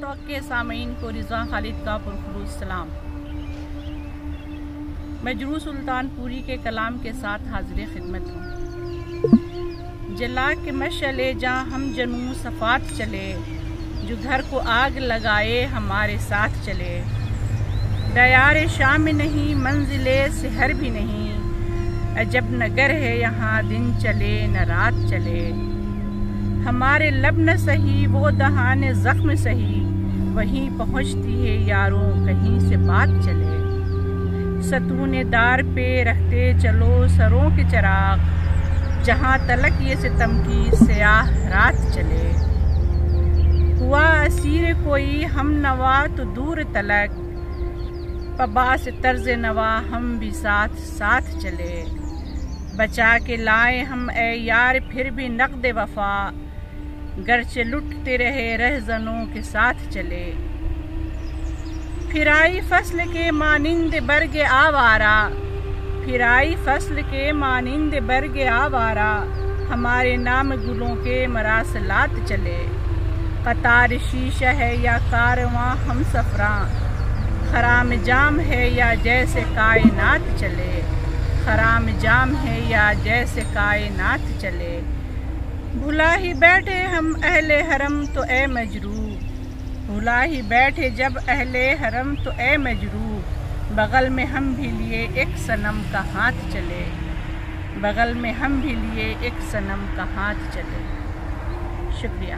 Talk के सामीन को रिज़ा खालिद का पुरखुलूस सलाम। मैं जुरू सुल्तानपुरी के कलाम के साथ हाजिर खिदमत हूँ। जला के मशले जहाँ हम जनू सफ़ात चले, जो घर को आग लगाए हमारे साथ चले। दयार शाम नहीं मंजिले सहर भी नहीं, अजब नगर है यहाँ दिन चले न रात चले। हमारे लब न सही वो दहाने ज़ख्म सही, वहीं पहुँचती है यारों कहीं से बात चले। सतूने दार पे रखते चलो सरों के चिराग, जहाँ तलक ये सितम की स्याह रात चले। हुआ असीर कोई हम नवा तो दूर तलक, पबा से तर्ज नवा हम भी साथ साथ चले। बचा के लाए हम ए यार फिर भी नक़द वफा, गर्चे लुटते रहे रहज़नों के साथ चले। फिर आई फसल के मानिंद बरगे आवारा, फिर आई फसल के मानिंद बरगे आवारा, हमारे नाम गुलों के मरासलात चले। कतार शीशा है या कारवां हम सफ़रां, खराम जाम है या जैसे कायनात चले। खराम जाम है या जैसे कायनात चले। भुला ही बैठे हम अहले हरम तो ए मजरू, भुला ही बैठे जब अहले हरम तो ए मजरू। बगल में हम भी लिए एक सनम का हाथ चले, बगल में हम भी लिए एक सनम का हाथ चले। शुक्रिया।